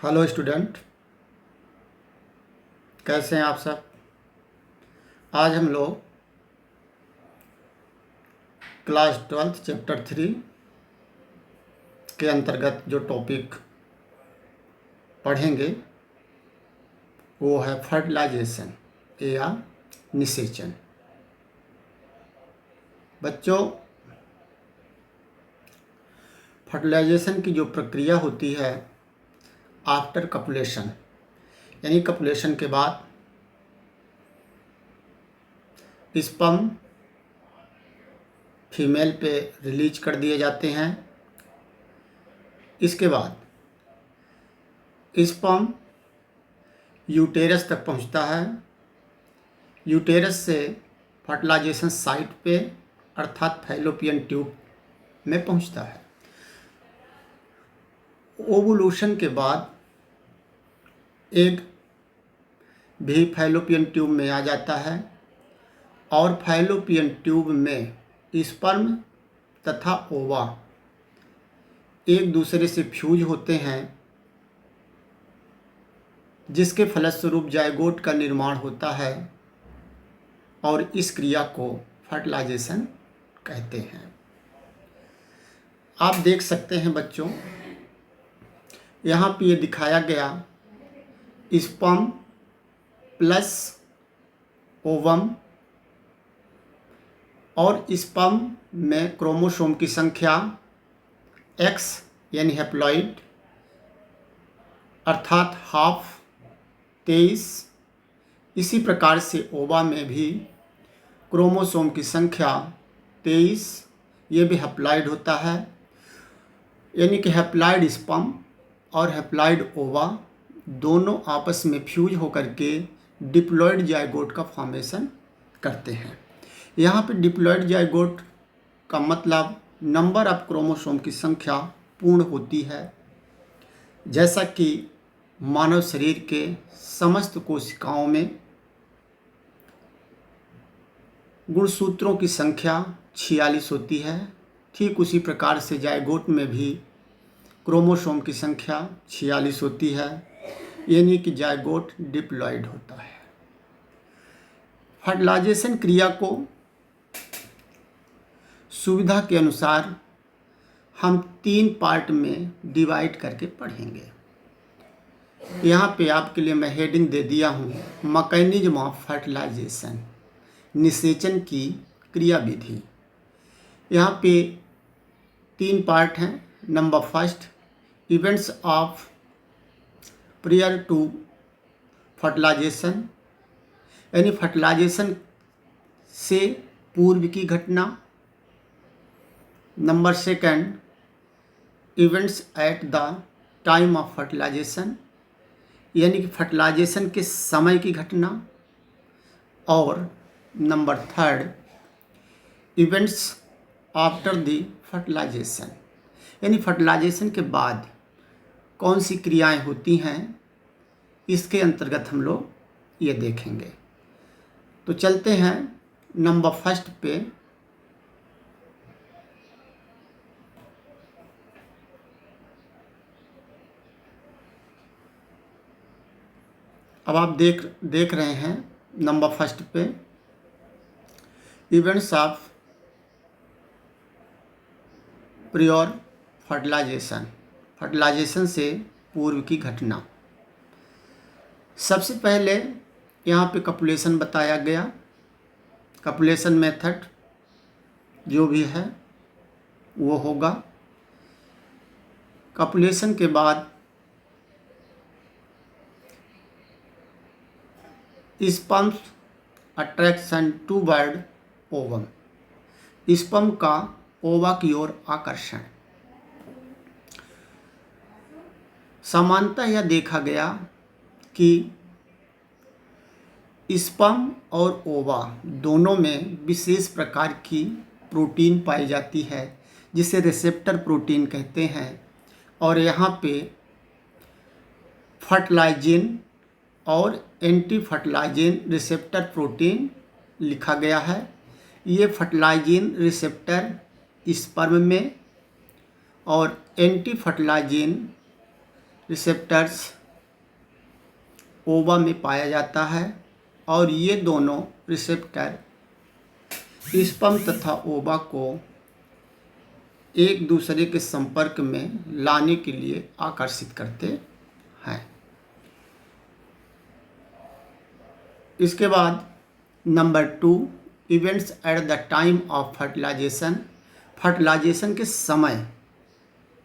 Hello student, कैसे हैं आप सब। आज हम लोग क्लास 12 चैप्टर 3 के अंतर्गत जो टॉपिक पढ़ेंगे वो है फर्टिलाइजेशन या निषेचन। बच्चों, फर्टिलाइजेशन की जो प्रक्रिया होती है आफ्टर कपुलेशन, यानी कपुलेशन के बाद स्पर्म फीमेल पे रिलीज कर दिए जाते हैं। इसके बाद स्पर्म यूटेरस तक पहुंचता है। यूटेरस से फर्टिलाइजेशन साइट पे अर्थात फैलोपियन ट्यूब में पहुंचता है। ओवुलेशन के बाद एग भी फैलोपियन ट्यूब में आ जाता है और फैलोपियन ट्यूब में स्पर्म तथा ओवा एक दूसरे से फ्यूज होते हैं, जिसके फलस्वरूप जायगोट का निर्माण होता है और इस क्रिया को फर्टिलाइजेशन कहते हैं। आप देख सकते हैं बच्चों, यहाँ पे ये दिखाया गया स्पर्म प्लस ओवम और स्पर्म में क्रोमोसोम की संख्या X यानी हैप्लॉइड अर्थात हाफ 23। इसी प्रकार से ओवा में भी क्रोमोसोम की संख्या 23, ये भी हैप्लॉइड होता है। यानी कि हैप्लॉइड स्पर्म और हैप्लॉइड ओवा दोनों आपस में फ्यूज होकर के डिप्लॉइड जायगोट का फॉर्मेशन करते हैं। यहाँ पे डिप्लॉइड जायगोट का मतलब नंबर ऑफ क्रोमोसोम की संख्या पूर्ण होती है। जैसा कि मानव शरीर के समस्त कोशिकाओं में गुणसूत्रों की संख्या 46 होती है, ठीक उसी प्रकार से जायगोट में भी क्रोमोसोम की संख्या 46 होती है, यानी कि जायगोट डिप्लॉइड होता है। फर्टिलाइजेशन क्रिया को सुविधा के अनुसार हम 3 पार्ट में डिवाइड करके पढ़ेंगे। यहाँ पे आपके लिए मैं हेडिंग दे दिया हूँ, मैकेनिज्म ऑफ फर्टिलाइजेशन, निषेचन की क्रिया विधि। यहाँ पे 3 पार्ट हैं। Number first, events of prior to fertilisation, यानी फर्टिलाइजेशन से पूर्व की घटना। Number second, events at the time of fertilisation, यानी कि फर्टिलाइजेशन के समय की घटना। और number third, events after the fertilisation, यानी फर्टिलाइजेशन के बाद कौन सी क्रियाएं होती हैं, इसके अंतर्गत हम लोग ये देखेंगे। तो चलते हैं नंबर फर्स्ट पे। अब आप देख रहे हैं नंबर फर्स्ट पे, events of prior fertilisation, fertilisation से पूर्व की घटना। सबसे पहले यहाँ पे कपुलेशन बताया गया। कपुलेशन मेथड जो भी है वो होगा। कपुलेशन के बाद sperm attraction toward ovum, sperm का ओवा की ओर आकर्षण। सामान्यतः यह देखा गया कि स्पर्म और ओवा दोनों में विशेष प्रकार की प्रोटीन पाई जाती है, जिसे रिसेप्टर प्रोटीन कहते हैं। और यहाँ पे फर्टिलाइजिन और एंटी फर्टिलाइजिन रिसेप्टर प्रोटीन लिखा गया है। ये फर्टिलाइजिन रिसेप्टर स्पर्म में और एंटी फर्टिलाइजिन रिसेप्टर्स ओवा में पाया जाता है और ये दोनों रिसेप्टर स्पर्म तथा ओवा को एक दूसरे के संपर्क में लाने के लिए आकर्षित करते हैं। इसके बाद number 2, events at the time of fertilisation. Fertilisation के समय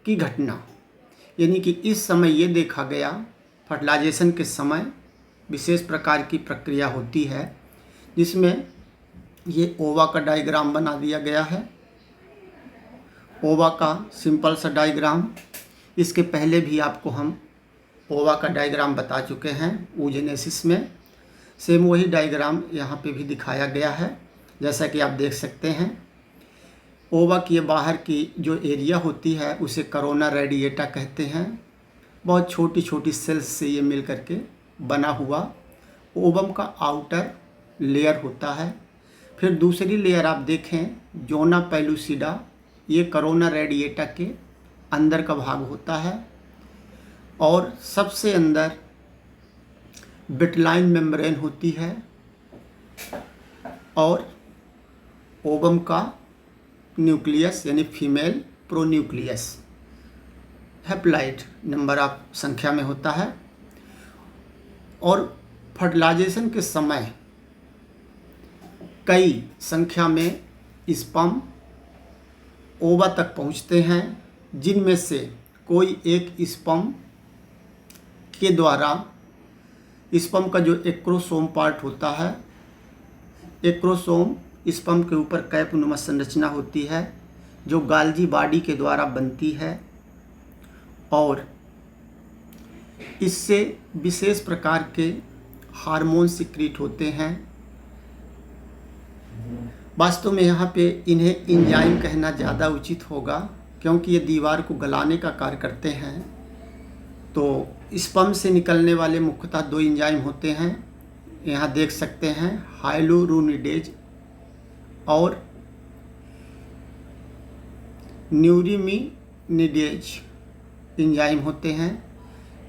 की घटना, यानी कि इस समय ये देखा गया, फर्टिलाइजेशन के समय विशेष प्रकार की प्रक्रिया होती है जिसमें ये ओवा का डायग्राम बना दिया गया है। ओवा का सिंपल सा डायग्राम, इसके पहले भी आपको हम ओवा का डायग्राम बता चुके हैं oogenesis में। सेम वही डायग्राम यहाँ पे भी दिखाया गया है, जैसा कि आप देख सकते हैं। ओवा की बाहर की जो एरिया होती है उसे करोना रेडिएटा कहते हैं। बहुत छोटी छोटी सेल्स से ये मिल करके बना हुआ ओवम का आउटर लेयर होता है। फिर दूसरी लेयर आप देखें, जोना पेलुसिडा, ये करोना रेडिएटा के अंदर का भाग होता है। और सबसे अंदर विटलाइन मेम्ब्रेन होती है और ओवम का न्यूक्लियस यानी female pronucleus haploid number of संख्या में होता है। और फर्टिलाइजेशन के समय कई संख्या में स्पर्म ओवा तक पहुंचते हैं, जिनमें से कोई एक स्पर्म के द्वारा स्पर्म का जो एक्रोसोम पार्ट होता है, एक्रोसोम स्पर्म के ऊपर कैपनुमा संरचना होती है जो गाल्जी बॉडी के द्वारा बनती है और इससे विशेष प्रकार के हार्मोन सिक्रीट होते हैं। वास्तव में यहाँ पे इन्हें एंजाइम कहना ज़्यादा उचित होगा, क्योंकि ये दीवार को गलाने का कार्य करते हैं। तो स्पर्म से निकलने वाले मुख्यतः 2 एंजाइम होते हैं, यहाँ देख सकते हैं, हाइलोरुनिडेज और न्यूरिमिनिडेज एंजाइम होते हैं,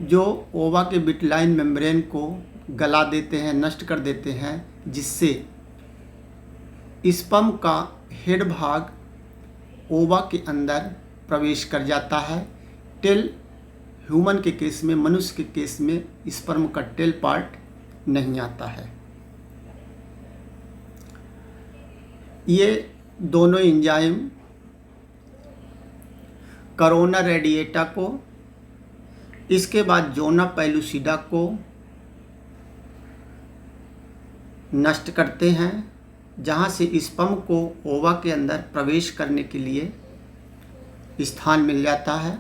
जो ओवा के विटलाइन मेम्ब्रेन को गला देते हैं, नष्ट कर देते हैं, जिससे स्पर्म का हेड भाग ओवा के अंदर प्रवेश कर जाता है। टेल ह्यूमन के केस में, मनुष्य के केस में स्पर्म का टेल पार्ट नहीं आता है। ये दोनों एंजाइम करोना रेडिएटा को, इसके बाद जोना पेलुसिडा को नष्ट करते हैं, जहाँ से स्पर्म को ओवा के अंदर प्रवेश करने के लिए स्थान मिल जाता है।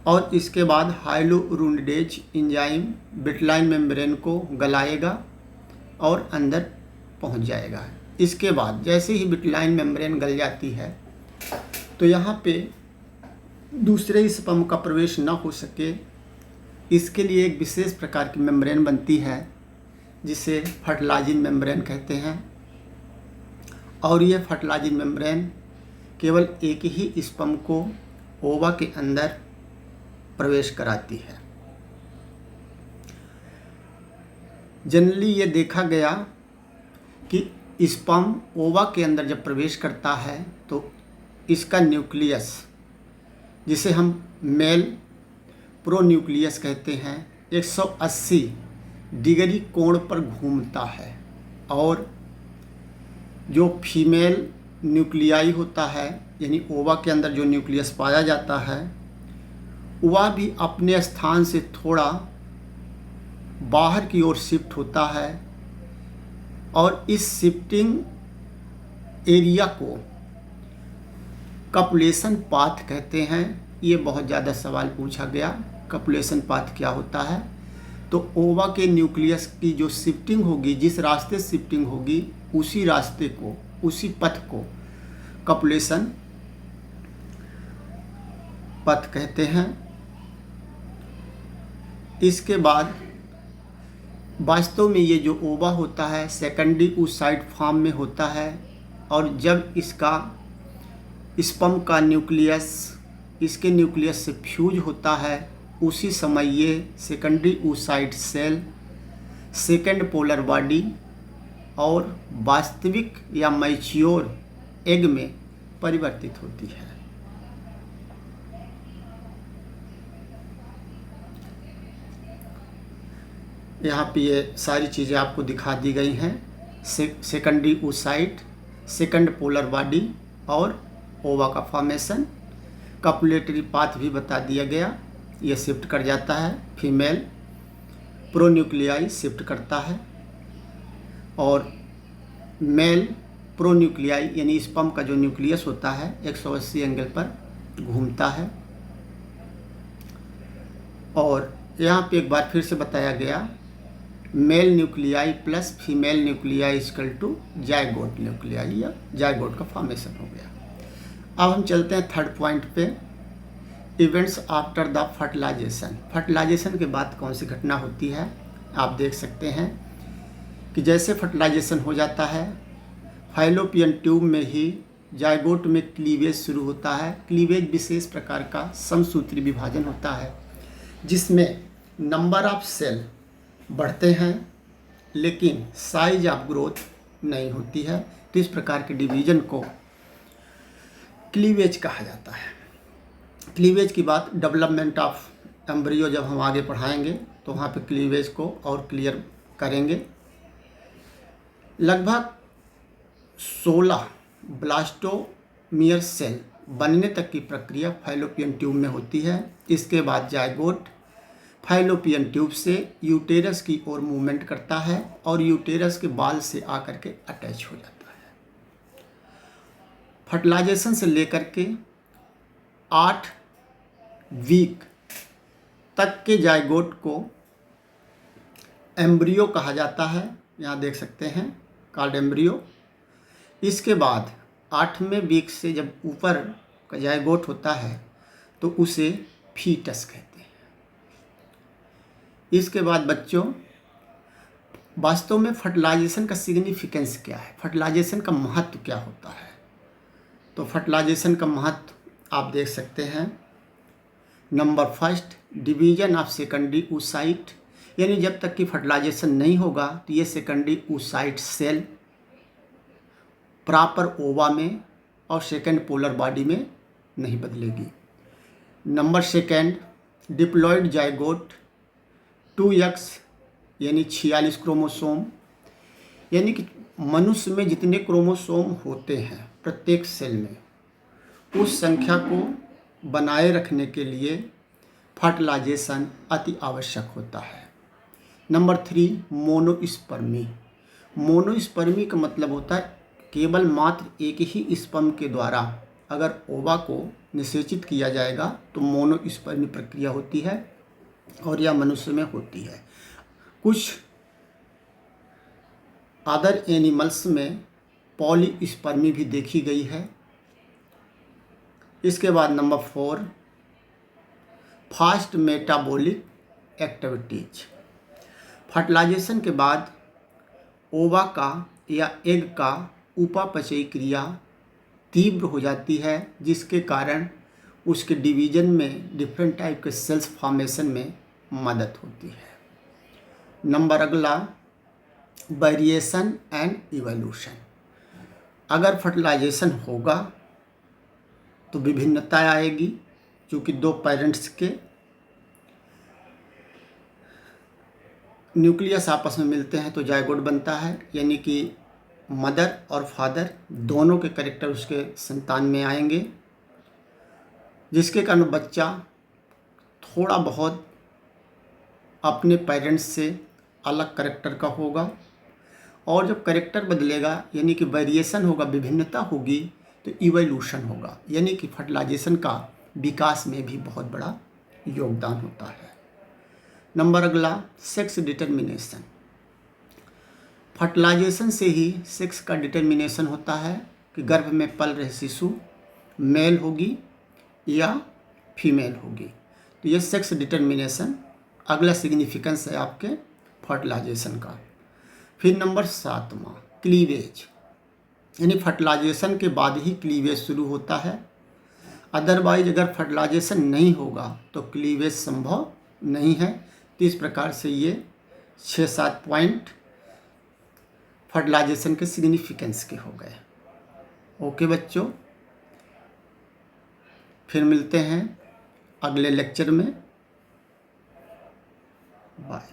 और इसके बाद हाइलोरुनिडेज एंजाइम विटलाइन मेम्ब्रेन को गलाएगा और अंदर पहुंच जाएगा। इसके बाद जैसे ही विटलाइन मेम्ब्रेन गल जाती है तो यहाँ पे दूसरे स्पर्म का प्रवेश न हो सके, इसके लिए एक विशेष प्रकार की मेम्ब्रेन बनती है जिसे फर्टिलाइजिंग मेम्ब्रेन कहते हैं। और ये फर्टिलाइजिंग मेम्ब्रेन केवल एक ही स्पर्म को ओवा के अंदर प्रवेश कराती है। जनरली ये देखा गया कि स्पर्म ओवा के अंदर जब प्रवेश करता है तो इसका न्यूक्लियस, जिसे हम मेल प्रोन्यूक्लियस कहते हैं, 180 डिग्री कोण पर घूमता है और जो फीमेल न्यूक्लियाई होता है, यानी ओवा के अंदर जो न्यूक्लियस पाया जाता है, वह भी अपने स्थान से थोड़ा बाहर की ओर शिफ्ट होता है। और इस शिफ्टिंग एरिया को कपुलेशन पाथ कहते हैं। ये बहुत ज़्यादा सवाल पूछा गया, कपुलेशन पाथ क्या होता है। तो ओवा के न्यूक्लियस की जो शिफ्टिंग होगी, जिस रास्ते से शिफ्टिंग होगी, उसी रास्ते को, उसी पथ को कपुलेशन पथ कहते हैं। इसके बाद वास्तव में ये जो ओवा होता है सेकेंडरी oocyte फॉर्म में होता है, और जब इसका स्पर्म का न्यूक्लियस इसके न्यूक्लियस से फ्यूज होता है उसी समय ये secondary oocyte cell second polar body और वास्तविक या मैच्योर एग में परिवर्तित होती है। यहाँ पे ये सारी चीज़ें आपको दिखा दी गई हैं। Secondary oocyte, second polar body और ओवा का फॉर्मेशन। कॉपुलेटरी पाथ भी बता दिया गया, ये शिफ्ट कर जाता है, फीमेल प्रोन्यूक्लियाई शिफ्ट करता है और मेल प्रोन्यूक्लियाई यानी स्पर्म का जो न्यूक्लियस होता है 180 एंगल पर घूमता है। और यहाँ पे एक बार फिर से बताया गया, male nuclei plus female nuclei equal to zygote nuclei या जायगोट का फॉर्मेशन हो गया। अब हम चलते हैं थर्ड पॉइंट पे, events after the fertilisation. Fertilisation के बाद कौन सी घटना होती है। आप देख सकते हैं कि जैसे फर्टिलाइजेशन हो जाता है, फाइलोपियन ट्यूब में ही जायगोट में क्लीवेज शुरू होता है। क्लीवेज विशेष प्रकार का समसूत्री विभाजन होता है जिसमें नंबर ऑफ सेल बढ़ते हैं लेकिन साइज ऑफ ग्रोथ नहीं होती है। तो इस प्रकार के डिवीजन को क्लीवेज कहा जाता है। क्लीवेज की बात डेवलपमेंट ऑफ एम्ब्रियो जब हम आगे पढ़ाएंगे तो वहाँ पे क्लीवेज को और क्लियर करेंगे। लगभग 16 ब्लास्टोमियर सेल बनने तक की प्रक्रिया फाइलोपियन ट्यूब में होती है। इसके बाद जायगोट फाइलोपियन ट्यूब से यूटेरस की ओर मूवमेंट करता है और यूटेरस के बाल से आकर के अटैच हो जाता है। फर्टिलाइजेशन से लेकर के 8 वीक तक के जायगोट को एम्ब्रियो कहा जाता है। यहाँ देख सकते हैं कॉल्ड एम्ब्रियो। इसके बाद 8वें वीक से जब ऊपर का जायगोट होता है तो उसे फीटस कहते हैं। इसके बाद बच्चों, वास्तव में फर्टिलाइजेशन का सिग्निफिकेंस क्या है, फर्टिलाइजेशन का महत्व क्या होता है। तो फर्टिलाइजेशन का महत्व आप देख सकते हैं। Number first, division of secondary oocyte, यानी जब तक कि फर्टिलाइजेशन नहीं होगा तो ये सेकेंडरी oocyte सेल प्रॉपर ओवा में और सेकेंड पोलर बॉडी में नहीं बदलेगी। Number second, diploid zygote 2x यानी 46 क्रोमोसोम, यानी कि मनुष्य में जितने क्रोमोसोम होते हैं प्रत्येक सेल में, उस संख्या को बनाए रखने के लिए फर्टिलाइजेशन अति आवश्यक होता है। नंबर 3, मोनोस्पर्मी। मोनोस्पर्मी का मतलब होता है केवल मात्र एक ही स्पर्म के द्वारा अगर ओवा को निषेचित किया जाएगा तो मोनोस्पर्मी प्रक्रिया होती है और यह मनुष्य में होती है। कुछ अदर एनिमल्स में पॉलीस्पर्मी भी देखी गई है। इसके बाद number 4, fast metabolic activities. Fertilisation के बाद ओवा का या एग का उपापचयी क्रिया तीव्र हो जाती है जिसके कारण उसके डिवीजन में डिफरेंट टाइप के सेल्स फॉर्मेशन में मदद होती है। नंबर अगला, वेरिएशन एंड इवोल्यूशन। अगर फर्टिलाइजेशन होगा तो विभिन्नता आएगी, क्योंकि 2 पेरेंट्स के न्यूक्लियस आपस में मिलते हैं तो जायगोट बनता है, यानी कि मदर और फादर दोनों के कैरेक्टर उसके संतान में आएंगे, जिसके कारण बच्चा थोड़ा बहुत अपने पेरेंट्स से अलग कैरेक्टर का होगा। और जब कैरेक्टर बदलेगा यानी कि वेरिएशन होगा, विभिन्नता होगी, तो इवोल्यूशन होगा, यानी कि फर्टिलाइजेशन का विकास में भी बहुत बड़ा योगदान होता है। नंबर अगला, सेक्स डिटर्मिनेशन। फर्टिलाइजेशन से ही सेक्स का डिटर्मिनेशन होता है कि गर्भ में पल रहे शिशु मेल होगी या फीमेल होगी। तो ये सेक्स डिटर्मिनेशन अगला सिग्निफिकेंस है आपके फर्टिलाइजेशन का। फिर नंबर 7वां, क्लीवेज, यानी फर्टिलाइजेशन के बाद ही क्लीवेज शुरू होता है। अदरवाइज अगर फर्टिलाइजेशन नहीं होगा तो क्लीवेज संभव नहीं है। तो इस प्रकार से ये 6-7 पॉइंट फर्टिलाइजेशन के सिग्निफिकेंस के हो गए। ओके बच्चों, फिर मिलते हैं अगले लेक्चर में। बाय।